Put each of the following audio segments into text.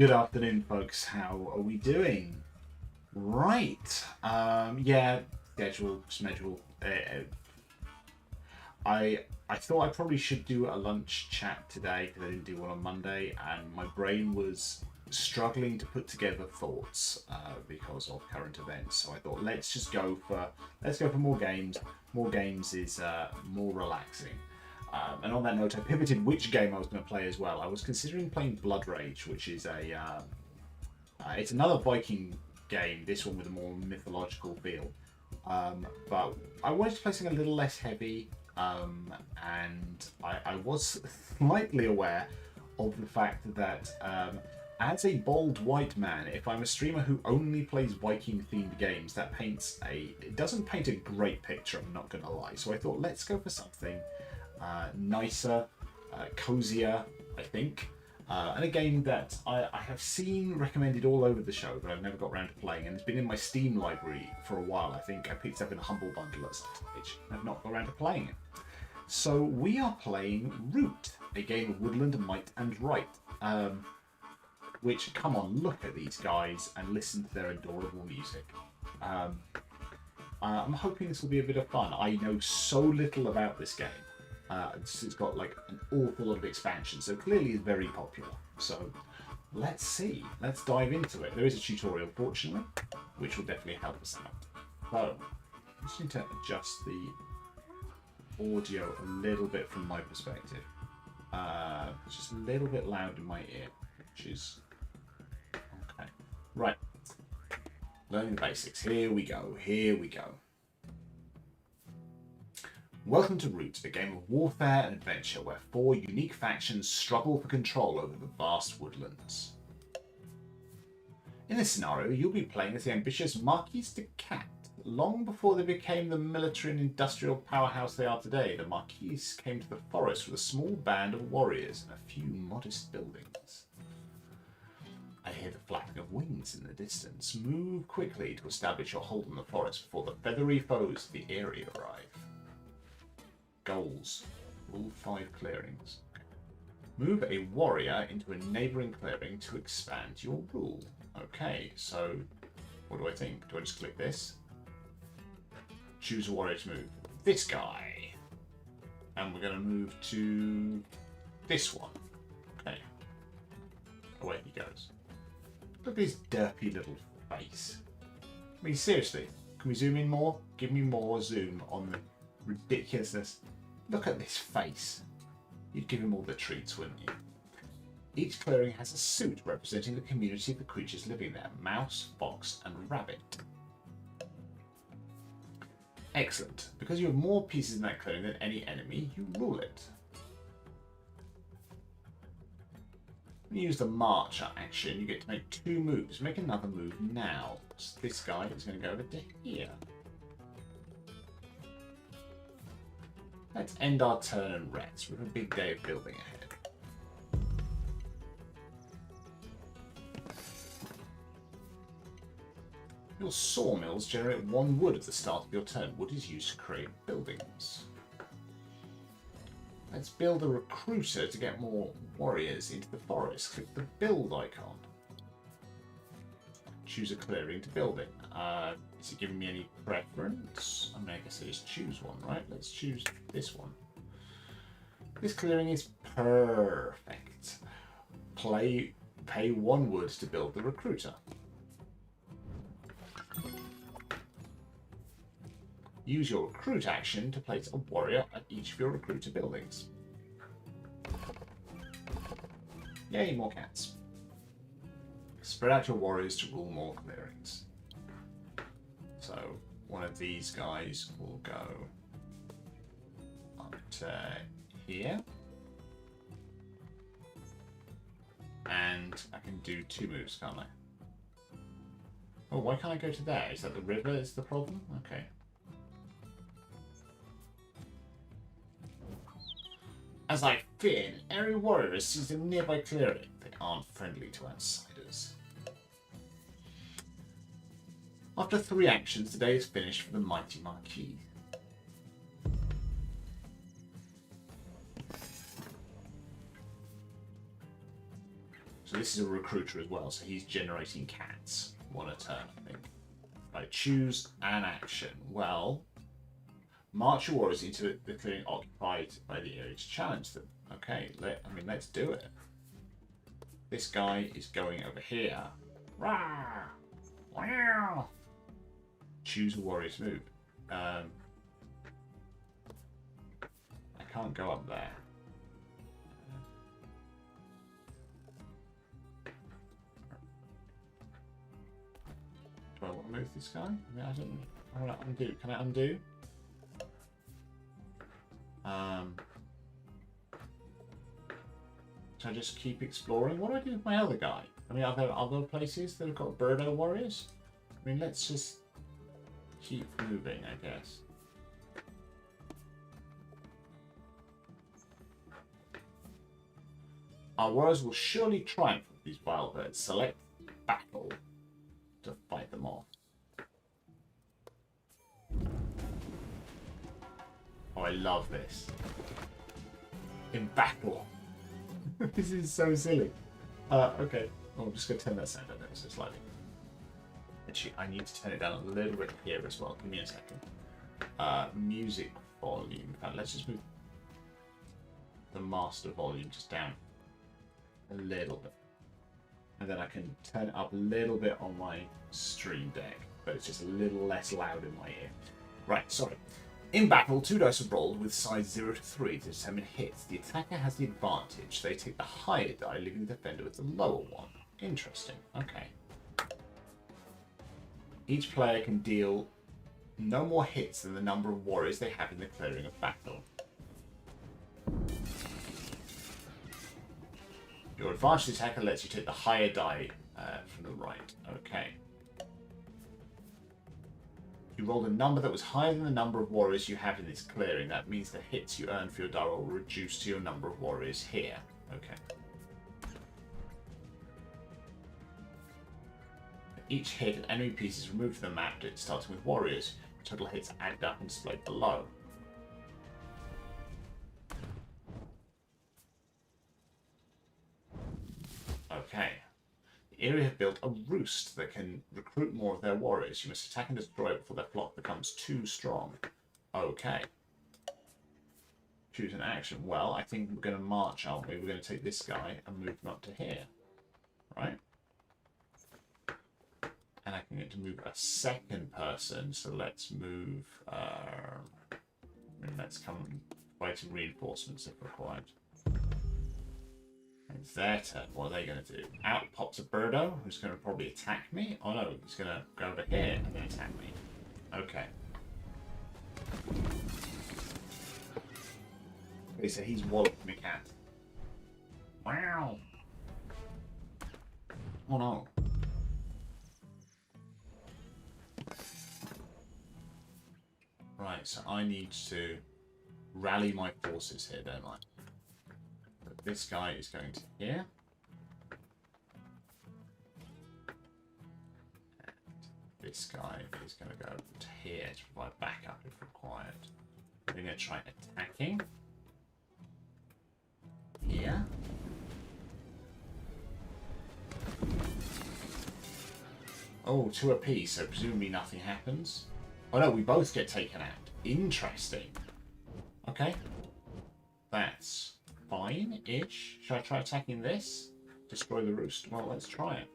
Good afternoon, folks. How are we doing? Right. Yeah. Schedule. I thought I probably should do a lunch chat today because I didn't do one on Monday, and my brain was struggling to put together thoughts because of current events. So I thought let's go for more games. More games is more relaxing. And on that note, I pivoted which game I was going to play as well. I was considering playing Blood Rage, which is it's another Viking game. This one with a more mythological feel, but I wanted to play something a little less heavy. And I was slightly aware of the fact that as a bald white man, if I'm a streamer who only plays Viking-themed games, it doesn't paint a great picture. I'm not going to lie. So I thought let's go for something nicer, cozier, I think. And a game that I have seen recommended all over the show, but I've never got around to playing, and it's been in my Steam library for a while. I think I picked it up in a Humble Bundle at some stage, and I've not got around to playing it. So we are playing Root, a game of woodland might and right. Which, come on, look at these guys and listen to their adorable music. I'm hoping this will be a bit of fun. I know so little about this game. It's got like an awful lot of expansion, so clearly it's very popular. So let's see. Let's dive into it. There is a tutorial, fortunately, which will definitely help us out. So I just need to adjust the audio a little bit from my perspective. It's just a little bit loud in my ear, which is okay. Right. Learning the basics. Here we go. Welcome to Root, a game of warfare and adventure where four unique factions struggle for control over the vast woodlands. In this scenario, you'll be playing as the ambitious Marquise de Cat. Long before they became the military and industrial powerhouse they are today, the Marquise came to the forest with a small band of warriors and a few modest buildings. I hear the flapping of wings in the distance. Move quickly to establish your hold on the forest before the feathery foes of the area arrive. Goals. Rule 5 clearings. Move a warrior into a neighbouring clearing to expand your rule. Okay, so what do I think? Do I just click this? Choose a warrior to move. This guy. And we're going to move to this one. Okay. Away he goes. Look at his derpy little face. I mean, seriously, can we zoom in more? Give me more zoom on the ridiculousness. Look at this face. You'd give him all the treats, wouldn't you? Each clearing has a suit representing the community of the creatures living there. Mouse, fox, and rabbit. Excellent. Because you have more pieces in that clearing than any enemy, you rule it. When you use the march action, you get to make 2 moves. Make another move now. So this guy is going to go over to here. Let's end our turn and rest. We have a big day of building ahead. Your sawmills generate 1 wood at the start of your turn. Wood is used to create buildings. Let's build a recruiter to get more warriors into the forest. Click the build icon. Choose a clearing to build in. Is it giving me any preference? I mean, I guess I just choose one, right? Let's choose this one. This clearing is perfect. Pay 1 wood to build the recruiter. Use your recruit action to place a warrior at each of your recruiter buildings. Yay, more cats. Spread out your warriors to rule more clearings. So one of these guys will go up to here. And I can do 2 moves, can't I? Oh, why can't I go to there? Is that the river is the problem? Okay. As I fear, an airy warrior has seized a nearby clearing. They aren't friendly to outsiders. After 3 actions, the day is finished for the mighty Marquise. So this is a recruiter as well, so he's generating cats. One a turn, I think. Right, choose an action. Well, march your warriors into the clearing occupied by the area to challenge them. Okay, let's do it. This guy is going over here. Rah! Wow! Choose a warrior's move. I can't go up there. Do I want to move this guy? I mean, I don't. I want to undo. Can I undo? Should I just keep exploring? What do I do with my other guy? I mean, are there other places that have got Birdo warriors? I mean, let's just keep moving, I guess. Our warriors will surely triumph with these vile birds. Select battle to fight them off. Oh, I love this. In battle. This is so silly. Okay. Oh, I'm just going to turn that sound down so slightly. Actually, I need to turn it down a little bit here as well. Give me a second. Music volume. Let's just move the master volume just down a little bit. And then I can turn it up a little bit on my stream deck, but it's just a little less loud in my ear. Right, sorry. In battle, 2 dice are rolled with size 0 to 3 to determine hits. The attacker has the advantage. They take the higher die, leaving the defender with the lower one. Interesting. Okay. Each player can deal no more hits than the number of warriors they have in the clearing of battle. Your advantage attacker lets you take the higher die from the right. Okay. You rolled a number that was higher than the number of warriors you have in this clearing. That means the hits you earn for your die roll will reduce to your number of warriors here. Okay. Each hit, an enemy piece is removed from the map, starting with warriors. Total hits added up and displayed below. Okay. The area have built a roost that can recruit more of their warriors. You must attack and destroy it before their flock becomes too strong. Okay. Choose an action. Well, I think we're going to march, aren't we? We're going to take this guy and move him up to here. Right? And I can get to move a second person, so let's move... let's come and provide some reinforcements if required. It's their turn. What are they going to do? Out pops a Birdo, who's going to probably attack me. Oh no, he's going to go over here and then attack me. Okay. Okay, so he's walloped me cat. Wow. Oh no. Right, so I need to rally my forces here, don't I? This guy is going to here. And this guy is going to go to here to provide backup if required. We're going to try attacking. Here. Oh, 2 apiece, so presumably nothing happens. Oh no, we both get taken out. Interesting. Okay. That's fine-ish. Should I try attacking this? Destroy the roost? Well, let's try it.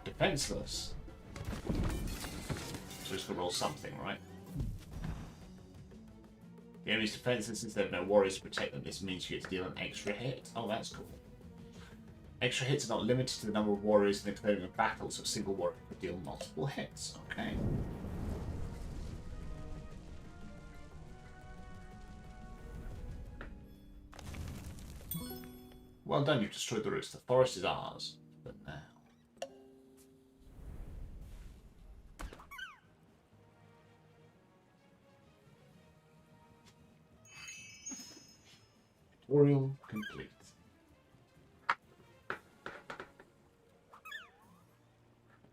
Defenseless. So just gotta roll something, right? The enemy's defenseless since they have no warriors to protect them. This means you get to deal an extra hit. Oh, that's cool. Extra hits are not limited to the number of warriors in the clearing of battle, so a single warrior could deal multiple hits. Okay. Well done, you've destroyed the roost. The forest is ours. But now... Tutorial complete.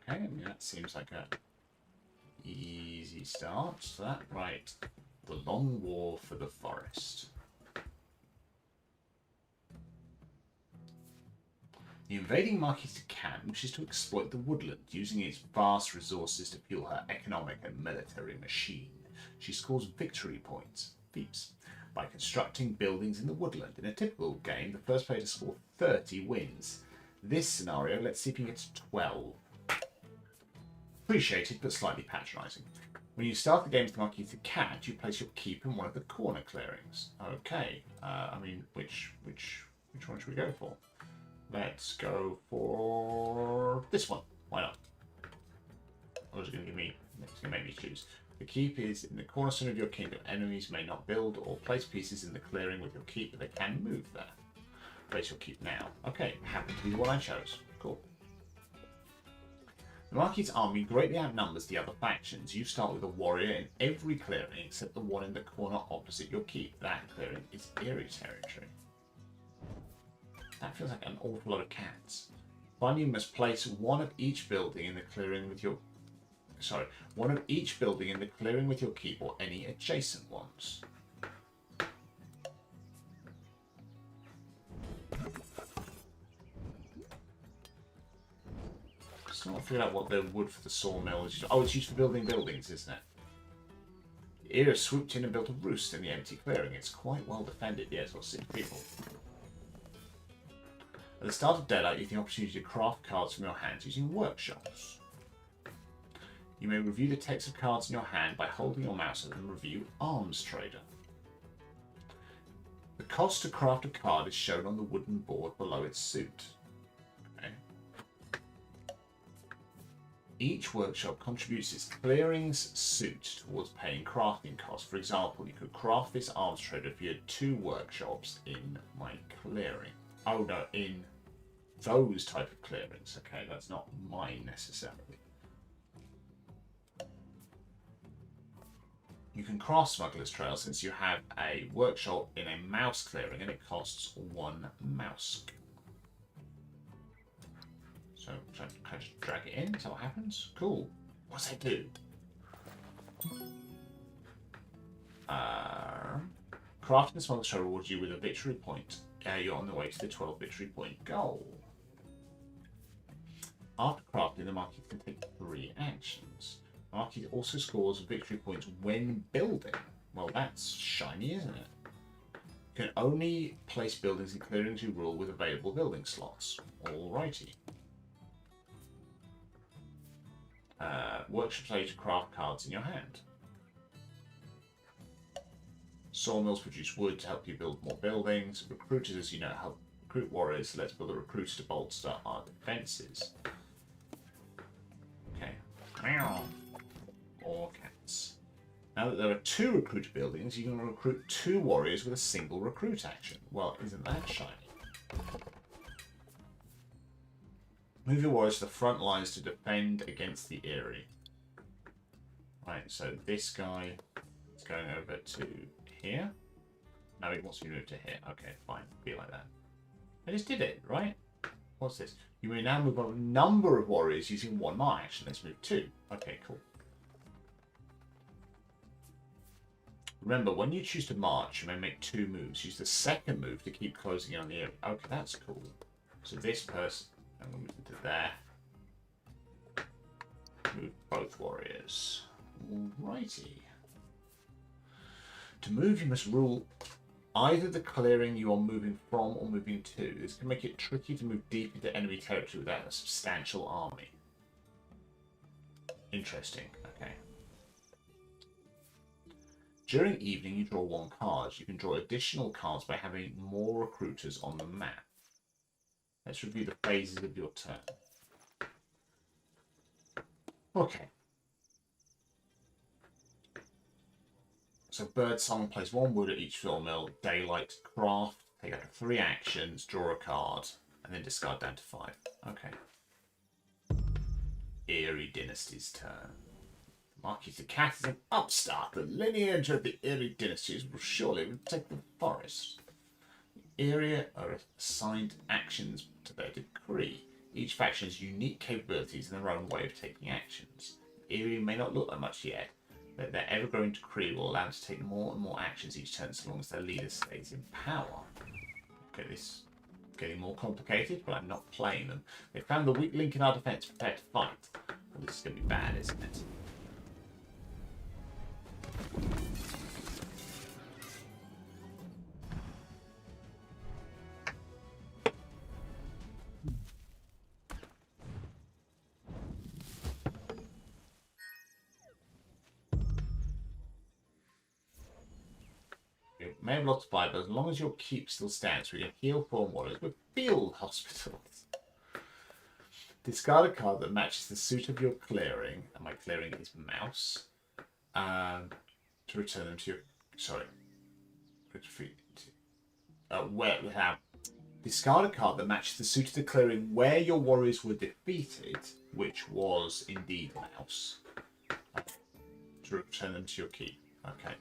Okay, I mean, that seems like a easy start to that. Right. The long war for the forest. The invading Marquise de Cannes wishes to exploit the woodland, using its vast resources to fuel her economic and military machine. She scores victory points, VIPs, by constructing buildings in the woodland. In a typical game, the first player to score 30 wins. This scenario, let's see if you can get to 12. Appreciated, but slightly patronising. When you start the game with the Marquise de Cannes, you place your keep in one of the corner clearings. Okay, I mean, which one should we go for? Let's go for this one. Why not? Or is it going to make me choose? The keep is in the cornerstone of your kingdom. Enemies may not build or place pieces in the clearing with your keep, but they can move there. Place your keep now. Okay, happened to be the one I chose. Cool. The Marquise army greatly outnumbers the other factions. You start with a warrior in every clearing except the one in the corner opposite your keep. That clearing is Eerie territory. That feels like an awful lot of cats. Finally, you must place one of each building in the clearing with your... one of each building in the clearing with your keep or any adjacent ones. Still not figured out what the wood for the sawmill is. Oh, it's used for building buildings, isn't it? The Era swooped in and built a roost in the empty clearing. It's quite well defended. Yes, or 6 people. At the start of daylight, you have the opportunity to craft cards from your hands using workshops. You may review the text of cards in your hand by holding your mouse and review Arms Trader. The cost to craft a card is shown on the wooden board below its suit. Okay. Each workshop contributes its clearing's suit towards paying crafting costs. For example, you could craft this Arms Trader if you had 2 workshops in my clearing. Oh no, in those type of clearings. Okay, that's not mine necessarily. You can craft Smuggler's Trail since you have a workshop in a mouse clearing and it costs 1 mouse. So, can I just drag it in? Is that what happens? Cool. What does that do? Crafting the Smuggler's Trail rewards you with a victory point. You're on the way to the 12 victory point goal. After crafting, the Marquise can take 3 actions. The Marquise also scores victory points when building. Well, that's shiny, isn't it? You can only place buildings in clearings you rule with available building slots. Alrighty. Workshops allow you to craft cards in your hand. Sawmills produce wood to help you build more buildings. Recruiters, as you know, help recruit warriors. So let's build a recruiter to bolster our defences. Okay. Or cats. Now that there are 2 recruiter buildings, you can recruit 2 warriors with a single recruit action. Well, isn't that shiny? Move your warriors to the front lines to defend against the Eerie. Right, so this guy is going over to here. No, he wants me to move to here. Okay, fine. Be like that. I just did it, right? What's this? You may now move on a number of warriors using 1 more action. Let's move 2. Okay, cool. Remember, when you choose to march, you may make 2 moves. Use the second move to keep closing in on the area. Okay, that's cool. So this person, I'm going to move it to there. Move both warriors. Alrighty. To move, you must rule either the clearing you are moving from or moving to. This can make it tricky to move deep into enemy territory without a substantial army. Interesting. Okay. During evening, you draw 1 card. You can draw additional cards by having more recruiters on the map. Let's review the phases of your turn. Okay. So Birdsong plays 1 wood at each sawmill. Daylight, craft, take out 3 actions, draw a card, and then discard down to 5. Okay. Eerie Dynasty's turn. Marquise de Cat is an upstart. The lineage of the Eerie dynasties will surely take the forest. The Eerie are assigned actions to their decree. Each faction has unique capabilities and their own way of taking actions. The Eerie may not look like much yet, but their ever-growing decree will allow them to take more and more actions each turn so long as their leader stays in power. Okay, this getting more complicated, but I'm not playing them. They found the weak link in our defense. Prepare to fight. Well, this is going to be bad, isn't it? We may have lost 5, but as long as your keep still stands, we can heal form warriors with field hospitals. Discard a card that matches the suit of your clearing, and my clearing is mouse, to return them to your... Sorry. Where we have... Discard a card that matches the suit of the clearing where your warriors were defeated, which was indeed mouse, to return them to your keep. Okay.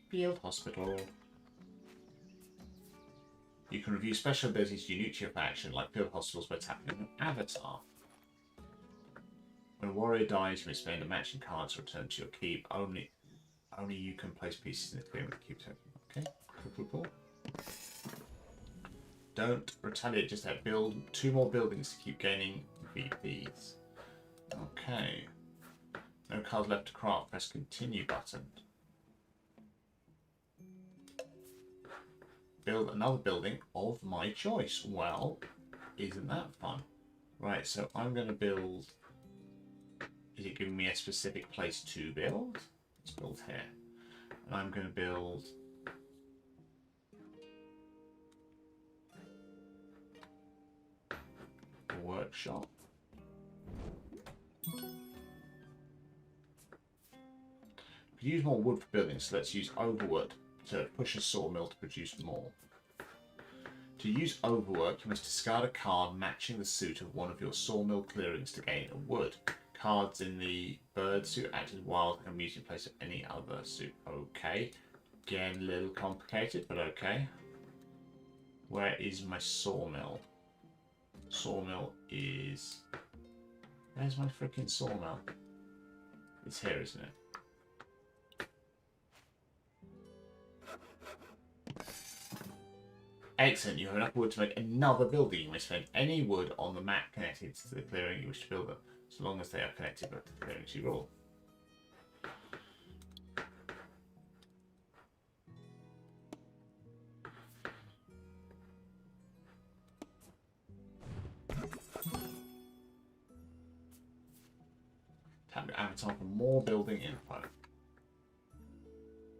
Field Hospital. You can review special abilities unique to your faction, like Field Hospitals, by tapping an avatar. When a warrior dies, you may spend a matching card to return to your keep. Only you can place pieces in the clearing with the keep token. Okay, cool. Don't retaliate, just that. Build 2 more buildings to keep gaining VPs. Okay. No cards left to craft. Press continue button. Build another building of my choice. Well, isn't that fun? Right, so I'm going to build... Is it giving me a specific place to build? Let's build here. And I'm going to build... a workshop. We use more wood for buildings, so let's use overwood to push a sawmill to produce more. To use overwork, you must discard a card matching the suit of one of your sawmill clearings to gain a wood. Cards in the bird suit act as wild and mute in place of any other suit. Okay. Again, a little complicated, but okay. Where is my sawmill? Sawmill is... Where's my freaking sawmill? It's here, isn't it? Excellent, you have enough wood to make another building. You may spend any wood on the map connected to the clearing you wish to build them, so long as they are connected to the clearings you rule. Tap your avatar for more building info.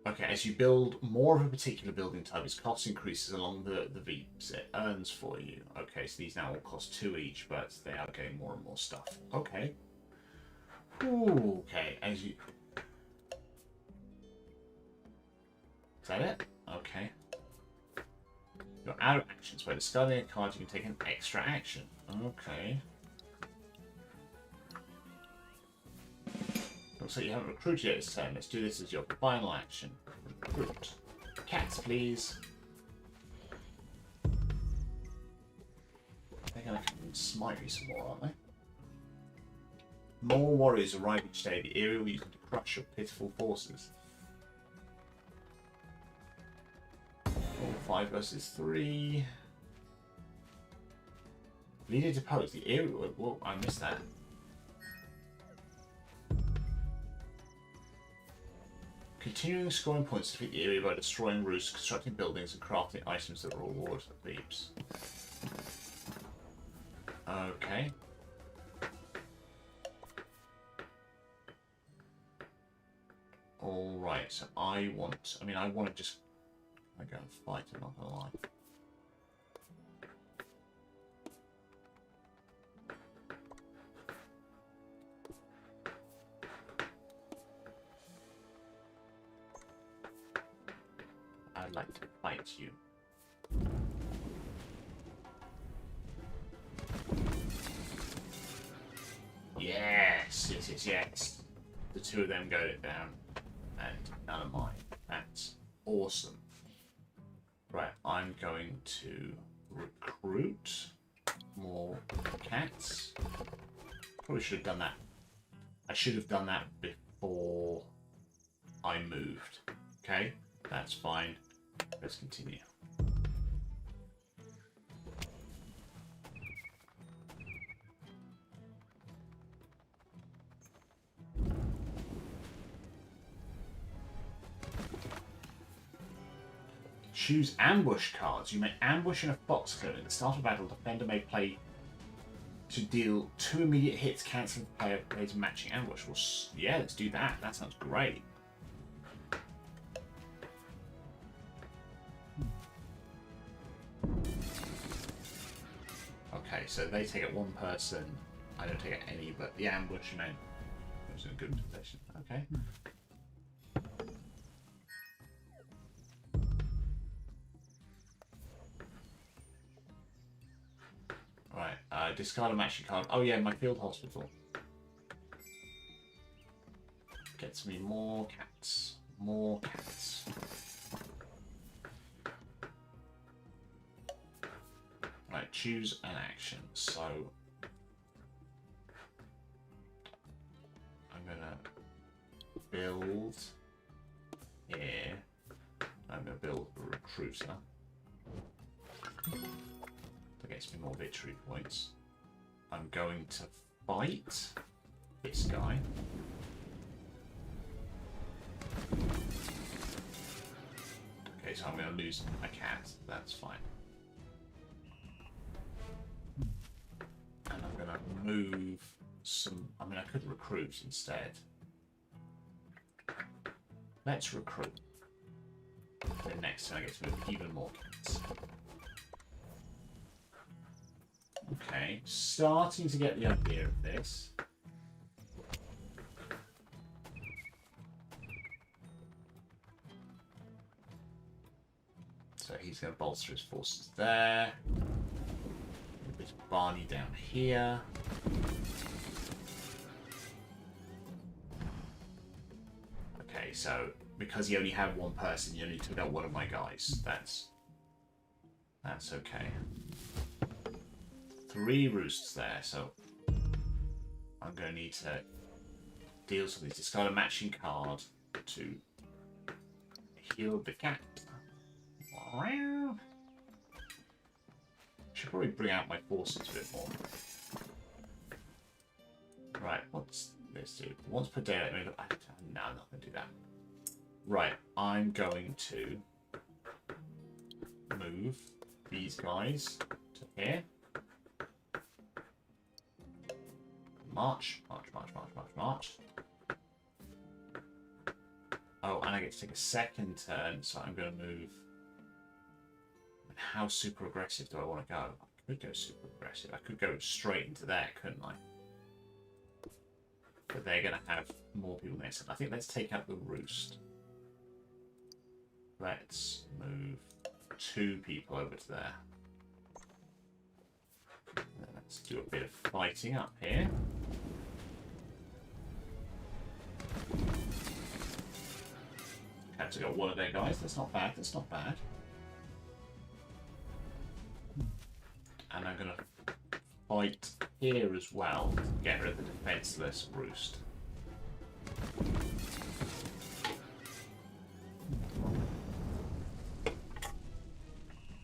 Okay, as you build more of a particular building type, its cost increases along the VPs it earns for you. Okay, so these now all cost 2 each, but they are getting more and more stuff. Okay. Ooh, okay, as you... Is that it? Okay. You're out of actions. By discarding a card, you can take an extra action. Okay. Looks like you haven't recruited yet this turn. Let's do this as your final action. Recruit. Cats, please. They're going to come and smite me some more, aren't they? More warriors arrive each day. The area will use them to crush your pitiful forces. 5 versus 3. Leader deposed. The area... Whoa, I missed that. Continuing scoring points to defeat the area by destroying roofs, constructing buildings, and crafting items that will reward thieves. Okay. Alright, so I want to just... I go and fight, I'm not gonna lie. I'd like to fight you. Yes, yes, yes, yes. The 2 of them got it down, and none of mine. That's awesome. Right, I'm going to recruit more cats. Probably should have done that. I should have done that before I moved. Okay, that's fine. Let's continue. Choose ambush cards. You may ambush in a fox clearing. At the start of battle, the defender may play to deal 2 immediate hits, cancelling the player's matching ambush. Well, yeah, let's do that. That sounds great. Okay, so they take it one person. I don't take it any, but the ambush, you know, was in a good position. Okay. Right, discard a matching card. Oh yeah, my field hospital. Gets me more cats. More cats. Right, choose an action. So I'm gonna build here. I'm gonna build a recruiter. That gets me more victory points. I'm going to fight this guy. Okay, so I'm going to lose a cat. That's fine. And I'm going to move some... I mean, I could recruit instead. Let's recruit. Then next turn I get to move even more cats. Okay, starting to get the idea of this. So he's going to bolster his forces there. A bit of Barney down here. Okay, so because he only had one person, you only took out one of my guys. That's okay. 3 roosts there, so I'm going to need to deal something. Discard a matching card to heal the cat. Should probably bring out my forces a bit more. Right, what's this do? Once per day, no, I'm not going to do that. Right, I'm going to move these guys to here. March. Oh, and I get to take a second turn, so I'm going to move. How super aggressive do I want to go? I could go super aggressive. I could go straight into there, couldn't I? But they're going to have more people there. So I think let's take out the roost. Let's move 2 people over to there. Let's do a bit of fighting up here. Have to got one of their guys. That's not bad. That's not bad. And I'm going to fight here as well to get rid of the defenseless roost.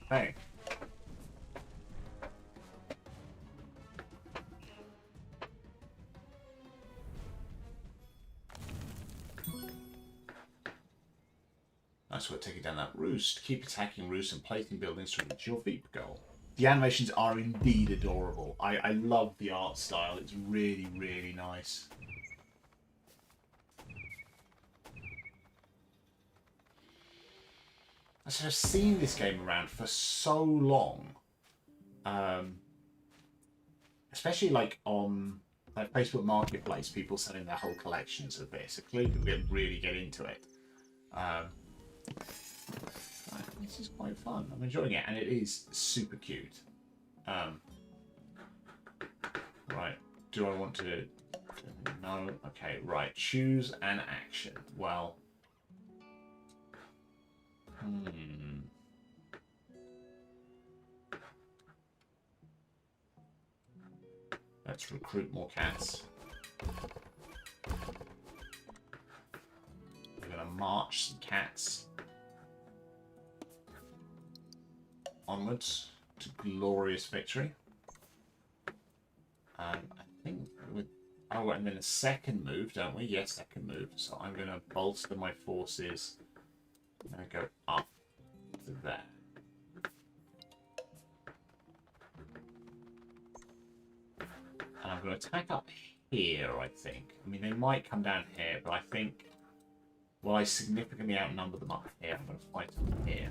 Bang. Nice work taking down that roost. Keep attacking roosts and placing buildings to reach your Veep goal. The animations are indeed adorable. I love the art style. It's really, really nice. So I've seen this game around for so long. Especially like on like Facebook Marketplace, people selling their whole collections of this. So clearly people really get into it. This is quite fun. I'm enjoying it, and it is super cute. Right, do I want to... No. Okay, right. Choose an action. Well... Let's recruit more cats. We're going to march some cats onwards to glorious victory. I think with... Oh, and then a second move, don't we? Yes, second move. So I'm going to bolster my forces. I'm going to go up to there. And I'm going to attack up here, I think. I mean, they might come down here, but I think... Well, I significantly outnumber them up here. I'm going to fight them here.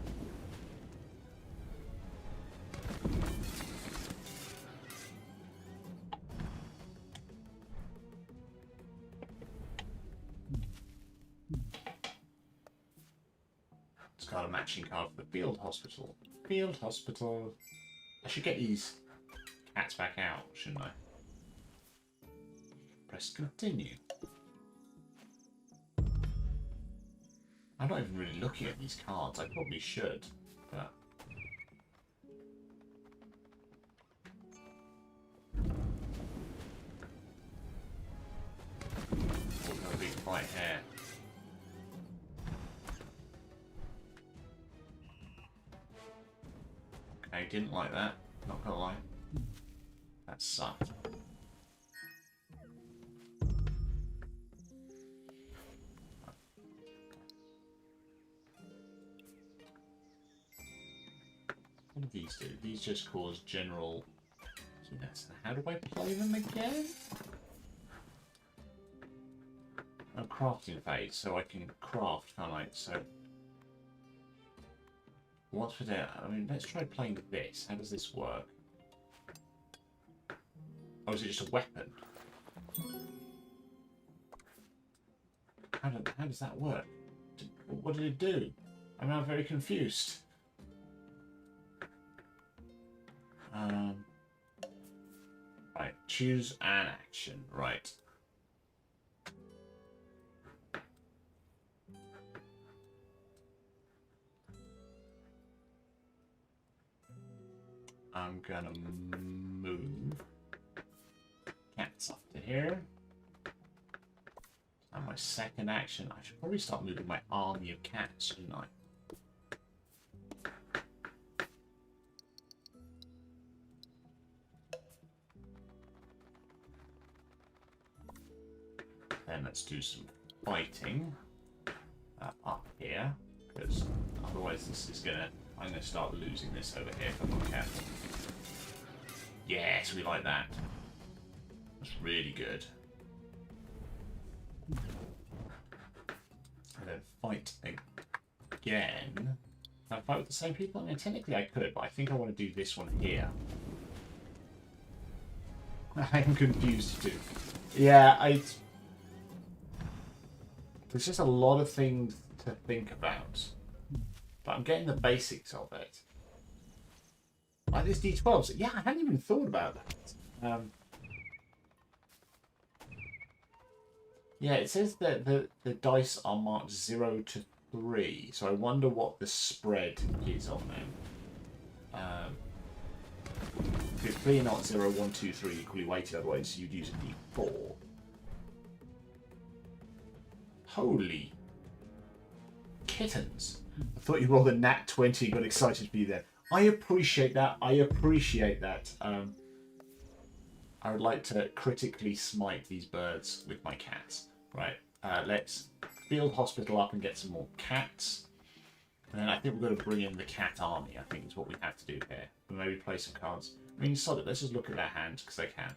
It's got a matching card for the field hospital. Field hospital. I should get these cats back out, shouldn't I? Press continue. I'm not even really looking at these cards. I probably should, but... Oh, no big fight here. Okay, didn't like that. Not gonna lie. That sucked. What do these do? These just cause general... Yes. How do I play them again? A crafting phase, so I can craft, can't I? So... What's for that? I mean, let's try playing this. How does this work? Oh, is it just a weapon? How does that work? What did it do? I'm now very confused. Right, choose an action. Right. I'm gonna move cats up to here. And my second action, I should probably start moving my army of cats, shouldn't I? Then let's do some fighting up here, because otherwise this is gonna... I'm going to start losing this over here if I'm not careful. Yes, we like that. That's really good. And then fight again. Can I fight with the same people? I mean, technically I could, but I think I want to do this one here. I'm confused too. Yeah, there's just a lot of things to think about. But I'm getting the basics of it. Like this D12. Yeah, I hadn't even thought about that. Yeah, it says that the dice are marked 0 to 3. So I wonder what the spread is on them. It's clearly not 0, 1, 2, 3 equally weighted, otherwise you'd use a D4. Holy kittens. I thought you rolled a nat 20 and got excited for you there. I appreciate that. I appreciate that. I would like to critically smite these birds with my cats. Right. Let's field hospital up and get some more cats. And then I think we're going to bring in the cat army, I think is what we have to do here. And maybe play some cards. I mean, solid. Let's just look at their hands, because they can.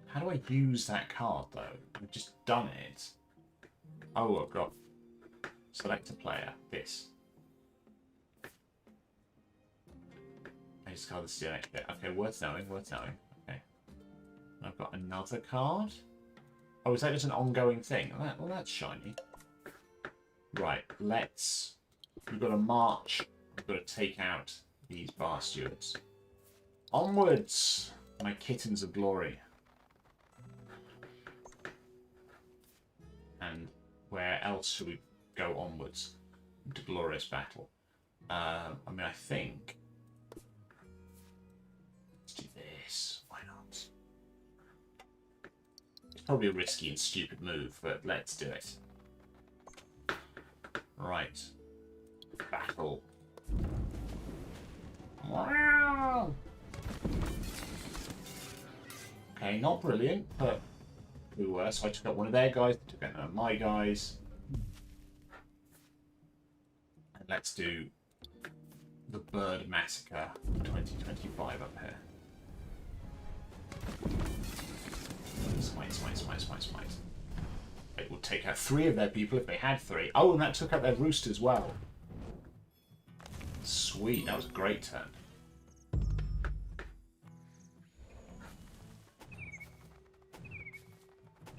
How do I use that card, though? I've just done it. Oh, I've got... Select a player. This. I just card the next bit. Okay, worth knowing, worth knowing. Okay. And I've got another card. Oh, is that just an ongoing thing? Well, that's shiny. Right, let's... We've got to march. We've got to take out these bar stewards. Onwards! My kittens of glory. And where else should we go onwards into glorious battle? I mean, I think... Let's do this. Why not? It's probably a risky and stupid move, but let's do it. Right. Battle. Wow! Okay, not brilliant, but we were. So I took out one of their guys, took out one of my guys. And let's do the Bird Massacre 2025 up here. Smite, smite, smite, smite, smite. It will take out 3 of their people if they had 3. Oh, and that took out their roost as well. Sweet, that was a great turn.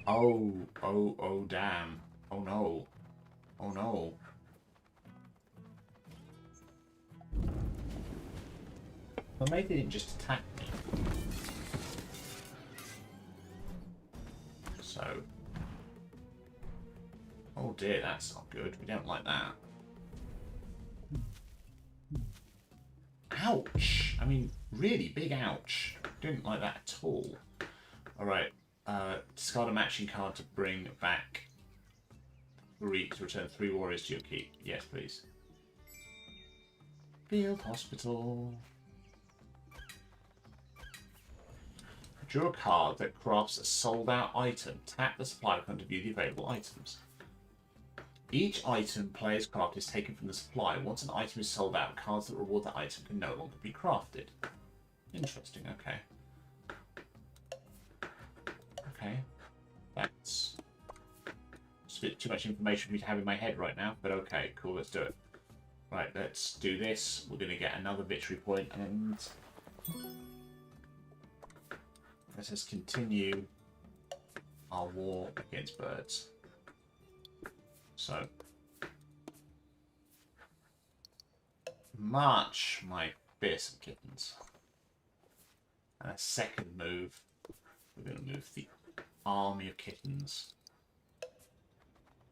Oh, oh, oh, damn. Oh, no. Oh, no. Well, maybe they didn't just attack me. So... Oh dear, that's not good. We don't like that. Ouch! I mean, really big ouch. Didn't like that at all. Alright. Discard a matching card to bring back 3, to return 3 warriors to your keep. Yes, please. Field Hospital. Draw a card that crafts a sold-out item. Tap the supply icon to view the available items. Each item player's craft is taken from the supply. Once an item is sold out, cards that reward that item can no longer be crafted. Interesting, okay. Okay. That's a bit too much information for me to have in my head right now, but okay, cool, let's do it. Right, let's do this. We're going to get another victory point, and let us continue our war against birds. So, march, my fearsome kittens. And a second move, we're going to move the army of kittens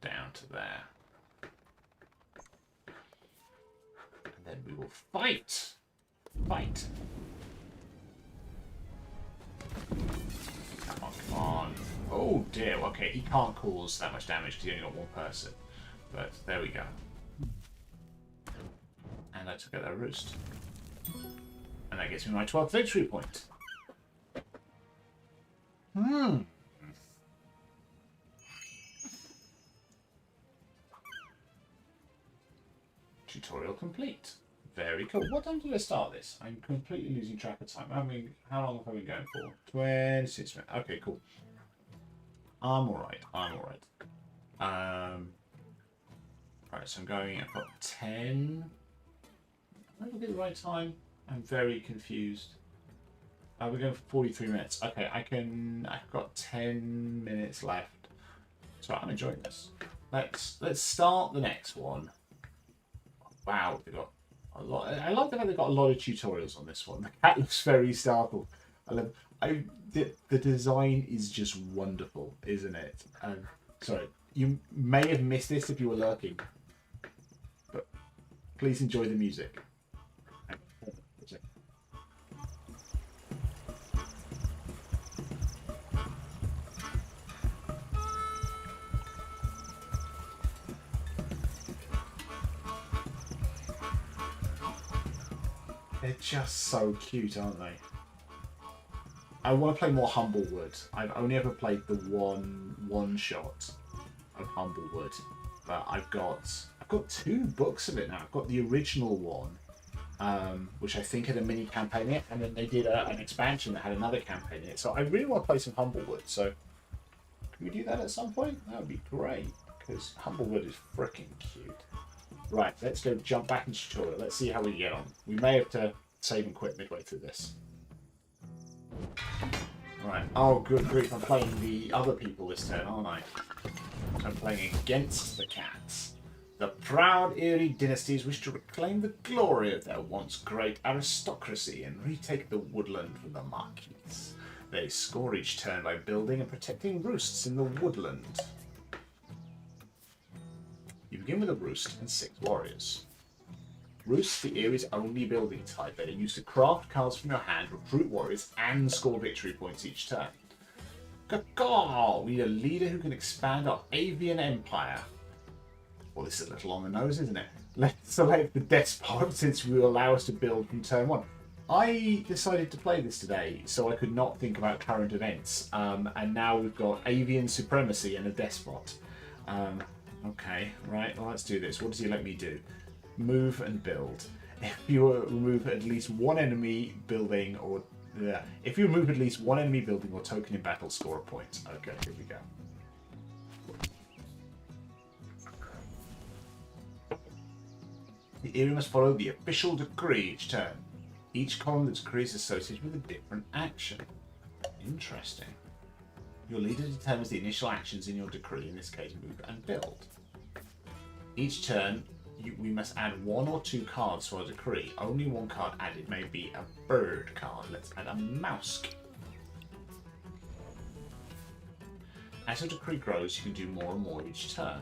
down to there. And then we will fight! Fight! Come on, come on. Oh dear, okay, he can't cause that much damage because he only got 1 person. But there we go. And I took out their roost. And that gets me my 12th victory point. Tutorial complete. Very cool. What time did I start this? I'm completely losing track of time. I mean, how long have I been going for? 26 minutes. Okay, cool. I'm alright. I'm alright. Right, so I'm going, I've got 10. Am I looking at the right time? I'm very confused. We're going for 43 minutes. Okay, I've got 10 minutes left. So I'm enjoying this. Let's start the next one. Wow, they've got a lot. I like the fact they've got a lot of tutorials on this one. The cat looks very startled. The design is just wonderful, isn't it? Sorry, you may have missed this if you were lurking, but please enjoy the music. They're just so cute, aren't they? I want to play more Humblewood. I've only ever played the one shot of Humblewood, but I've got 2 books of it now. I've got the original one, which I think had a mini campaign in it, and then they did an expansion that had another campaign in it. So I really want to play some Humblewood. So can we do that at some point? That would be great, because Humblewood is freaking cute. Right, let's go jump back into tutorial. Let's see how we get on. We may have to save and quit midway through this. Right. Oh, good grief. I'm playing the other people this turn, aren't I? I'm playing against the cats. The proud Erie dynasties wish to reclaim the glory of their once great aristocracy and retake the woodland from the Marquise. They score each turn by building and protecting roosts in the woodland. You begin with a roost and 6 warriors. Roosts, the Erie's only building type. They are used to craft cards from your hand, recruit warriors, and score victory points each turn. Caw! We need a leader who can expand our avian empire. Well, this is a little on the nose, isn't it? Let's select the despot since we will allow us to build from turn 1. I decided to play this today so I could not think about current events, and now we've got avian supremacy and a despot. Okay, right, well, let's do this. What does he let me do? Move and build. If you remove at least one enemy building or if you remove at least one enemy building or token in battle, score a point. Okay, here we go. The area must follow the official decree each turn. Each column of the decree is associated with a different action. Interesting. Your leader determines the initial actions in your decree, in this case move and build. Each turn, we must add 1 or 2 cards to our decree. Only one card added may be a bird card. Let's add a mouse. As your decree grows, you can do more and more each turn.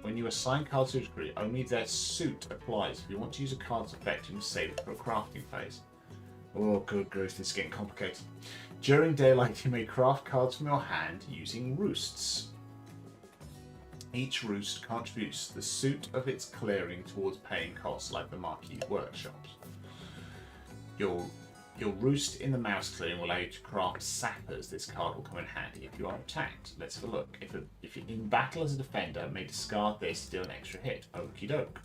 When you assign cards to a decree, only their suit applies. If you want to use a card's effect, you must save it for a crafting phase. Oh, good grief, this is getting complicated. During daylight, you may craft cards from your hand using roosts. Each roost contributes the suit of its clearing towards paying costs, like the Marquise workshops. Your roost in the mouse clearing will allow you to craft sappers. This card will come in handy if you are attacked. Let's have a look. If you're in battle as a defender, may discard this to deal an extra hit. Okie doke.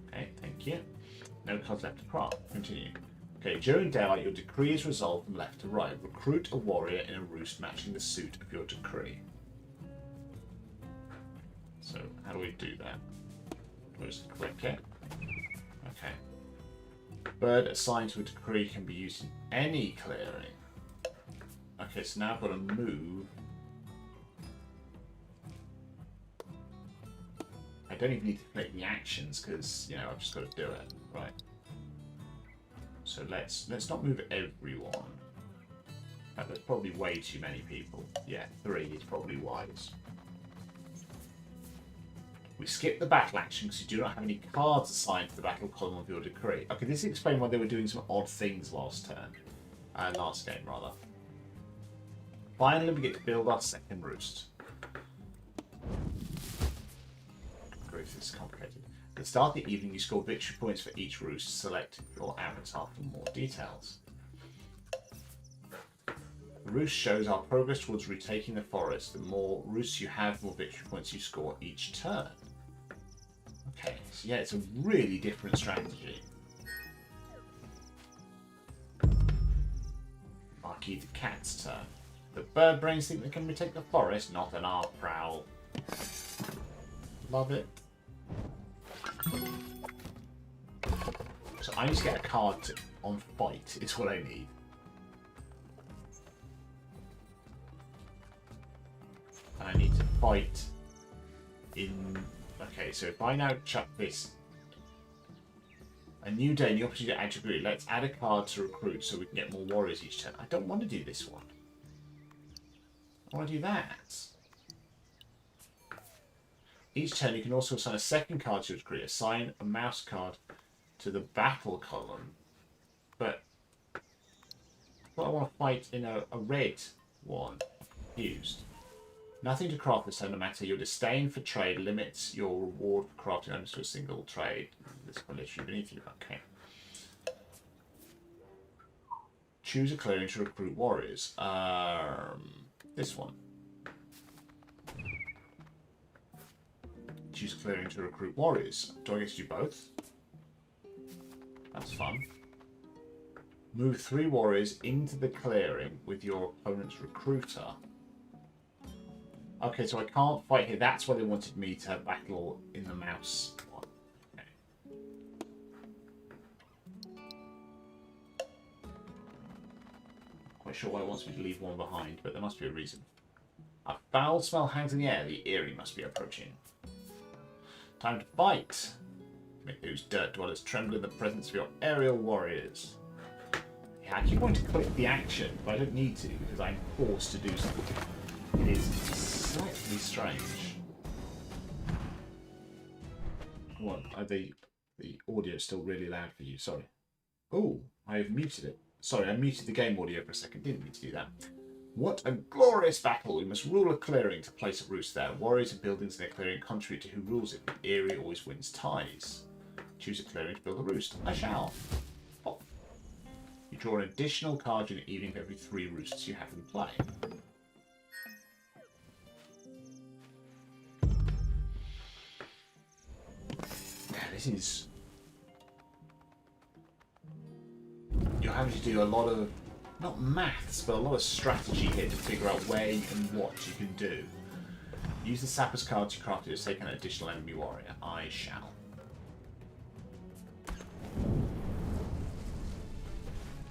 Okay, thank you. No cards left to craft. Continue. Okay, during daylight, your decree is resolved from left to right. Recruit a warrior in a roost matching the suit of your decree. So, how do we do that? Just click it. Okay. Bird assigned to a decree can be used in any clearing. Okay, so now I've got to move. I don't even need to click the actions because, you know, I've just got to do it. Right. So let's not move everyone. There's probably way too many people. Yeah, 3 is probably wise. We skip the battle action because you do not have any cards assigned to the battle column of your decree. Okay, this explains why they were doing some odd things last turn. Last game, rather. Finally, we get to build our second roost. Grief, this is complicated. At the start of the evening, you score victory points for each roost. Select your avatar for more details. The roost shows our progress towards retaking the forest. The more roosts you have, the more victory points you score each turn. Okay, so yeah, it's a really different strategy. Marquise the cat's turn. The bird brains think they can retake the forest, not an art prowl. Love it. So I need to get a card on fight, is what I need. And I need to fight in... Okay, so if I now chuck this... A new day, new opportunity to add to group. Let's add a card to recruit so we can get more warriors each turn. I don't want to do this one. I want to do that. Each turn you can also assign a second card to your decree. Assign a mouse card to the battle column. But I want to fight in a red one used. Nothing to craft this turn, no matter your disdain for trade limits your reward for crafting only to a single trade. This will literally beneath you. Okay. Choose a clearing to recruit warriors. This one. Choose a clearing to recruit warriors. Do I get to do both? That's fun. Move 3 warriors into the clearing with your opponent's recruiter. Okay, so I can't fight here. That's why they wanted me to battle in the mouse one. Okay. Quite sure why it wants me to leave one behind, but there must be a reason. A foul smell hangs in the air. The eerie must be approaching. Time to fight. Make those dirt dwellers tremble in the presence of your aerial warriors. Yeah, I keep wanting to click the action, but I don't need to because I'm forced to do something. It is slightly strange. What? The audio is still really loud for you. Sorry. Oh, I have muted it. Sorry, I muted the game audio for a second. Didn't need to do that. What a glorious battle! We must rule a clearing to place a roost there. Warriors and buildings in their clearing contribute to who rules it. The area always wins ties. Choose a clearing to build a roost. I shall. Pop. You draw an additional card in the evening for every 3 roosts you have in play. Yeah, this is... You're having to do a lot of, not maths, but a lot of strategy here to figure out where and what you can do. Use the Sapper's cards you crafted to take an additional enemy warrior. I shall.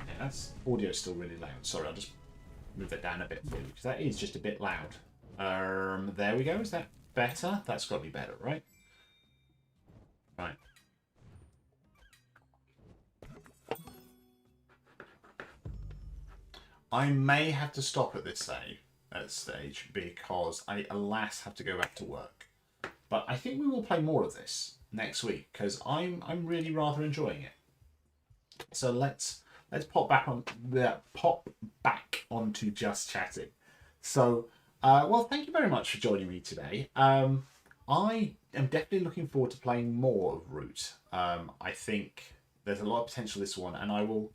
Yeah, that's audio's still really loud. Sorry, I'll just move that down a bit for you, because that is just a bit loud. There we go. Is that better? That's got to be better, right? Right. I may have to stop at this stage because I, alas, have to go back to work. But I think we will play more of this next week because I'm really rather enjoying it. So let's pop back onto just chatting. So well, thank you very much for joining me today. I am definitely looking forward to playing more of Root. I think there's a lot of potential this one, and I will.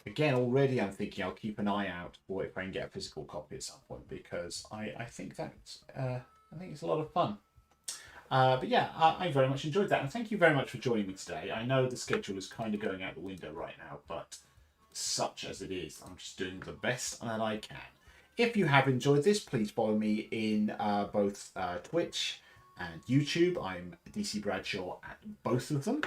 Again, already I'm thinking I'll keep an eye out for if I can get a physical copy at some point because I think that's I think it's a lot of fun. But yeah, I very much enjoyed that, and thank you very much for joining me today. I know the schedule is kind of going out the window right now, but such as it is, I'm just doing the best that I can. If you have enjoyed this, please follow me in both Twitch and YouTube. I'm DC Bradshaw at both of them.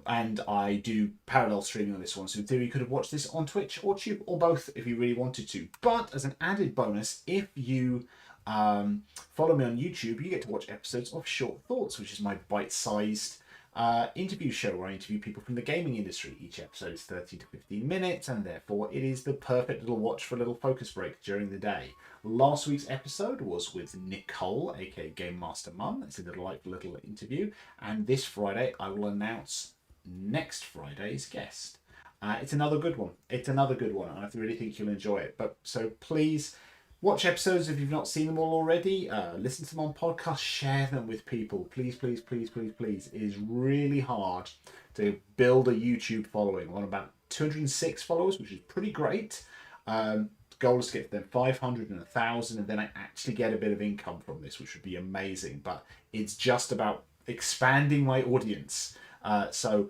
And I do parallel streaming on this one, so in theory you could have watched this on Twitch or Tube or both if you really wanted to. But as an added bonus, if you follow me on YouTube, you get to watch episodes of Short Thoughts, which is my bite-sized interview show where I interview people from the gaming industry. Each episode is 30 to 15 minutes, and therefore it is the perfect little watch for a little focus break during the day. Last week's episode was with Nicole, aka Game Master Mum. It's a delightful little interview, and this Friday I will announce next Friday's guest. It's another good one. It's another good one, and I really think you'll enjoy it. But so please watch episodes if you've not seen them all already. Listen to them on podcasts. Share them with people. Please, please, please, please, please. It is really hard to build a YouTube following. I'm on about 206 followers, which is pretty great. The goal is to get to them 500 and 1,000, and then I actually get a bit of income from this, which would be amazing. But it's just about expanding my audience. So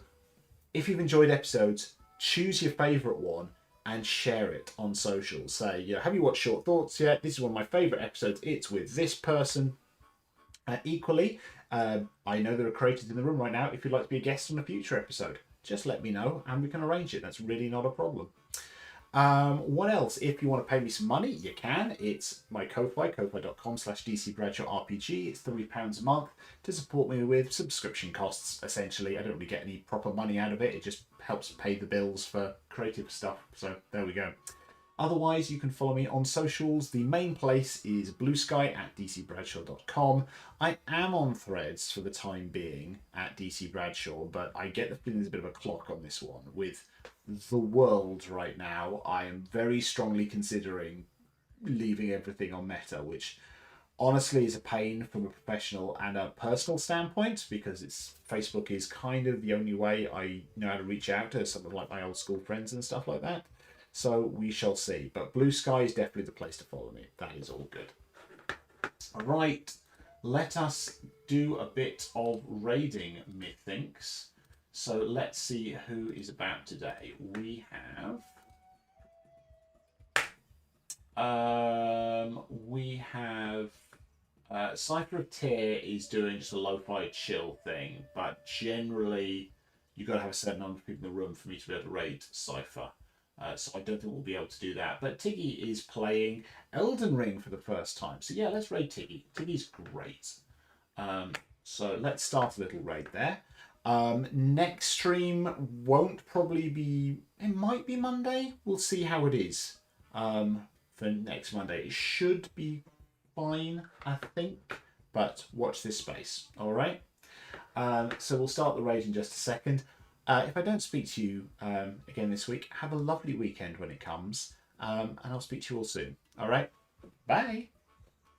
if you've enjoyed episodes, choose your favourite one and share it on social. Say, you know, have you watched Short Thoughts yet? This is one of my favourite episodes. It's with this person. Equally, I know there are creators in the room right now. If you'd like to be a guest on a future episode, just let me know and we can arrange it. That's really not a problem. What else? If you want to pay me some money, you can. It's my Ko-Fi, ko-fi.com/DCBradshawRPG. It's £3 a month to support me with subscription costs, essentially. I don't really get any proper money out of it. It just helps pay the bills for creative stuff. So there we go. Otherwise, you can follow me on socials. The main place is Blue Sky at dcbradshaw.com. I am on Threads for the time being at DC Bradshaw, but I get the feeling there's a bit of a clock on this one. With the world right now, I am very strongly considering leaving everything on Meta, which honestly is a pain from a professional and a personal standpoint, because Facebook is kind of the only way I know how to reach out to some of like my old school friends and stuff like that. So we shall see. But Blue Sky is definitely the place to follow me. That is all good. All right, let us do a bit of raiding, methinks. So let's see who is about today. We have Cypher of Tyr is doing just a lo-fi chill thing, but generally you've got to have a certain number of people in the room for me to be able to raid Cypher. So I don't think we'll be able to do that. But Tiggy is playing Elden Ring for the first time. So yeah, let's raid Tiggy. Tiggy's great. So let's start a little raid there. Next stream won't probably be... It might be Monday. We'll see how it is for next Monday. It should be fine, I think. But watch this space. All right? So we'll start the raid in just a second. If I don't speak to you again this week, have a lovely weekend when it comes. And I'll speak to you all soon. All right.